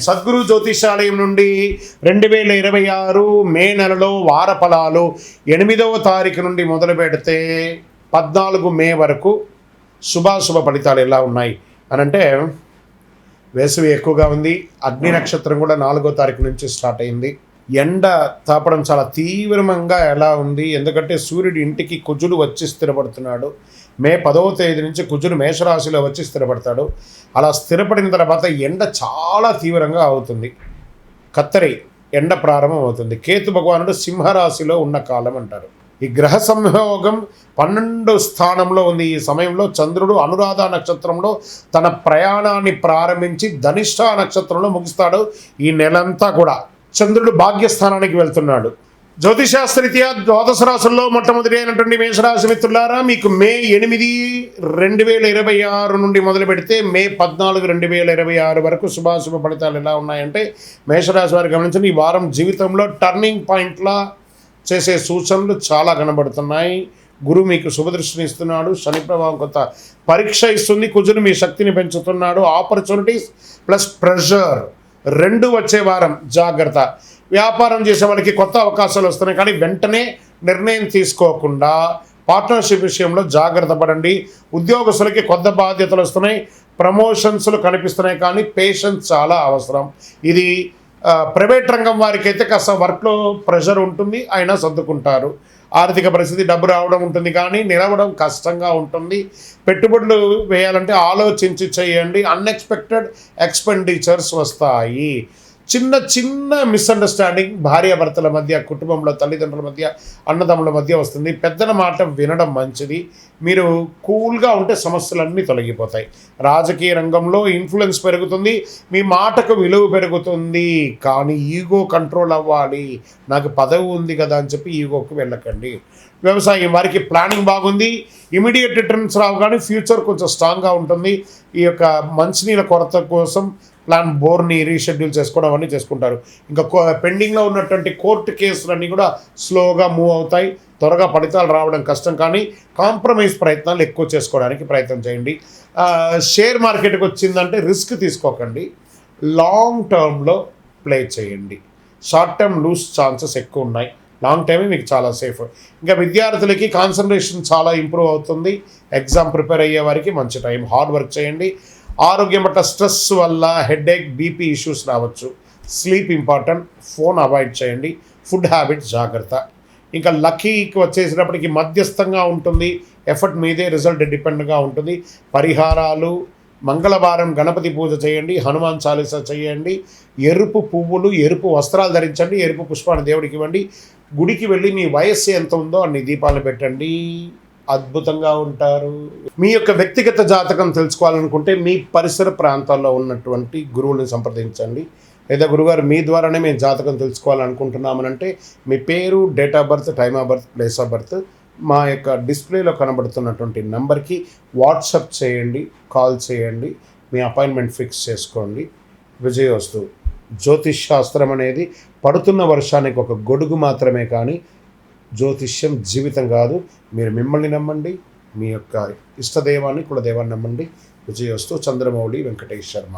సద్గురు జ్యోతిషాలయం నుండి 2026 మే నెలలో వార ఫలాలు 8వ తారీఖు నుండి మొదలు పెడితే 14 మే వరకు శుభాశుభ ఫలితాలు ఎలా ఉన్నాయి అని అంటే, వేసవి ఎక్కువగా ఉంది. అగ్ని నక్షత్రం కూడా 4వ తారీఖు నుంచి స్టార్ట్ అయింది. ఎండ తాపడం చాలా తీవ్రంగా ఎలా ఉంది, ఎందుకంటే సూర్యుడు ఇంటికి కుజుడు వచ్చి స్థిరపడుతున్నాడు. మే 10వ తేదీ నుంచి కుజుడు మేషరాశిలో వచ్చి స్థిరపడతాడు. అలా స్థిరపడిన తర్వాత ఎండ చాలా తీవ్రంగా అవుతుంది. కత్తరి ఎండ ప్రారంభం అవుతుంది. కేతు భగవానుడు సింహరాశిలో ఉన్న కాలం అంటారు. ఈ గ్రహ సంయోగం 12 స్థానంలో ఉంది. ఈ సమయంలో చంద్రుడు అనురాధ నక్షత్రంలో తన ప్రయాణాన్ని ప్రారంభించి ధనిష్ట నక్షత్రంలో ముగిస్తాడు. ఈ నెలంతా కూడా చంద్రుడు భాగ్యస్థానానికి వెళ్తున్నాడు. జ్యోతిశాస్త్రరీత్యా ద్వాదశ రాశుల్లో మొట్టమొదటి అయినటువంటి మేషరాశి మిత్రులారా, మీకు మే 8, 2026 నుండి మొదలు పెడితే మే 14, 2026 వరకు శుభాశుభ ఫలితాలు ఎలా ఉన్నాయంటే, మేషరాశి వారు గమనించండి. ఈ వారం జీవితంలో టర్నింగ్ పాయింట్లా చేసే సూచనలు చాలా కనబడుతున్నాయి. గురువు మీకు శుభదృష్టిని ఇస్తున్నాడు. శని ప్రభావం కొంత పరీక్ష ఇస్తుంది. కుజుడు మీ శక్తిని పెంచుతున్నాడు. ఆపర్చునిటీస్ ప్లస్ ప్రెషర్ 2 వచ్చే వారం. జాగ్రత్త. వ్యాపారం చేసే వాళ్ళకి కొత్త అవకాశాలు వస్తున్నాయి, కానీ వెంటనే నిర్ణయం తీసుకోకుండా పార్ట్నర్షిప్ విషయంలో జాగ్రత్త పడండి. ఉద్యోగస్తులకి కొత్త బాధ్యతలు వస్తున్నాయి. ప్రమోషన్స్లు కనిపిస్తున్నాయి, కానీ పేషెన్స్ చాలా అవసరం. ఇది ప్రైవేట్ రంగం వారికి అయితే కాస్త వర్క్లో ప్రెషర్ ఉంటుంది, అయినా సర్దుకుంటారు. ఆర్థిక పరిస్థితి డబ్బు రావడం ఉంటుంది, కానీ నిలవడం కష్టంగా ఉంటుంది. పెట్టుబడులు వేయాలంటే ఆలోచించి చేయండి. అన్ఎక్స్పెక్టెడ్ ఎక్స్పెండిచర్స్ వస్తాయి. చిన్న మిస్అండర్స్టాండింగ్ భార్యాభర్తల మధ్య, కుటుంబంలో తల్లిదండ్రుల మధ్య, అన్నదమ్ముల మధ్య వస్తుంది. పెద్దల మాట వినడం మంచిది. మీరు కూల్గా ఉంటే సమస్యలన్నీ తొలగిపోతాయి. రాజకీయ రంగంలో ఇన్ఫ్లుయెన్స్ పెరుగుతుంది, మీ మాటకు విలువ పెరుగుతుంది, కానీ ఈగో కంట్రోల్ అవ్వాలి. నాకు పదవి ఉంది కదా అని చెప్పి ఈగోకి వెళ్ళకండి. వ్యవసాయం వారికి ప్లానింగ్ బాగుంది. ఇమీడియట్ రిటర్న్స్ రావు, కానీ ఫ్యూచర్ కొంచెం స్ట్రాంగ్గా ఉంటుంది. ఈ యొక్క మంచినీళ్ళ కొరత కోసం ప్లాన్ బోర్ని రీషెడ్యూల్ చేసుకోవడం అన్నీ చేసుకుంటారు. ఇంకా పెండింగ్లో ఉన్నటువంటి కోర్టు కేసులన్నీ కూడా స్లోగా మూవ్ అవుతాయి. త్వరగా ఫలితాలు రావడం కష్టం, కానీ కాంప్రమైజ్ ప్రయత్నాలు ఎక్కువ చేసుకోవడానికి ప్రయత్నం చేయండి. షేర్ మార్కెట్కి వచ్చిందంటే రిస్క్ తీసుకోకండి. లాంగ్ టర్మ్లో ప్లే చేయండి. షార్ట్ టర్మ్ లూజ్ ఛాన్సెస్ ఎక్కువ ఉన్నాయి. లాంగ్ టైమే మీకు చాలా సేఫ్. ఇంకా విద్యార్థులకి కాన్సన్ట్రేషన్ చాలా ఇంప్రూవ్ అవుతుంది. ఎగ్జామ్ ప్రిపేర్ అయ్యే వారికి మంచి టైం. హార్డ్ వర్క్ చేయండి. ఆరోగ్యం పట్ల స్ట్రెస్ వల్ల హెడేక్, బీపీ ఇష్యూస్ రావచ్చు. Sleep important. ఫోన్ అవాయిడ్ చేయండి. ఫుడ్ హ్యాబిట్స్ జాగ్రత్త. ఇంకా లక్కీకి వచ్చేసినప్పటికీ మధ్యస్థంగా ఉంటుంది. ఎఫర్ట్ మీదే రిజల్ట్ డిపెండ్గా ఉంటుంది. పరిహారాలు: మంగళవారం గణపతి పూజ చేయండి. హనుమాన్ చాలీసా చేయండి. ఎరుపు పువ్వులు, ఎరుపు వస్త్రాలు ధరించండి. ఎరుపు పుష్పాన్ని దేవుడికి ఇవ్వండి. గుడికి వెళ్ళి మీ వయస్సు ఎంత ఉందో అన్ని దీపాలు పెట్టండి. అద్భుతంగా ఉంటారు. మీ యొక్క వ్యక్తిగత జాతకం తెలుసుకోవాలనుకుంటే మీ పరిసర ప్రాంతాల్లో ఉన్నటువంటి గురువుని సంప్రదించండి. లేదా గురుగారు మీ ద్వారానే మేము జాతకం తెలుసుకోవాలనుకుంటున్నామనంటే మీ పేరు, date of birth, time of birth, place of birth మా యొక్క డిస్ప్లేలో కనబడుతున్నటువంటి నెంబర్కి వాట్సాప్ చేయండి, కాల్ చేయండి. మీ అపాయింట్మెంట్ ఫిక్స్ చేసుకోండి. విజయోస్తు. జ్యోతిష్ శాస్త్రం అనేది పడుతున్న వర్షానికి ఒక గొడుగు మాత్రమే, కానీ జ్యోతిష్యం జీవితం కాదు. మీరు మిమ్మల్ని నమ్మండి, మీ యొక్క ఇష్టదైవాన్ని, కులదైవాన్ని నమ్మండి. విజయోస్తు. చంద్రమౌళి వెంకటేష్ శర్మ.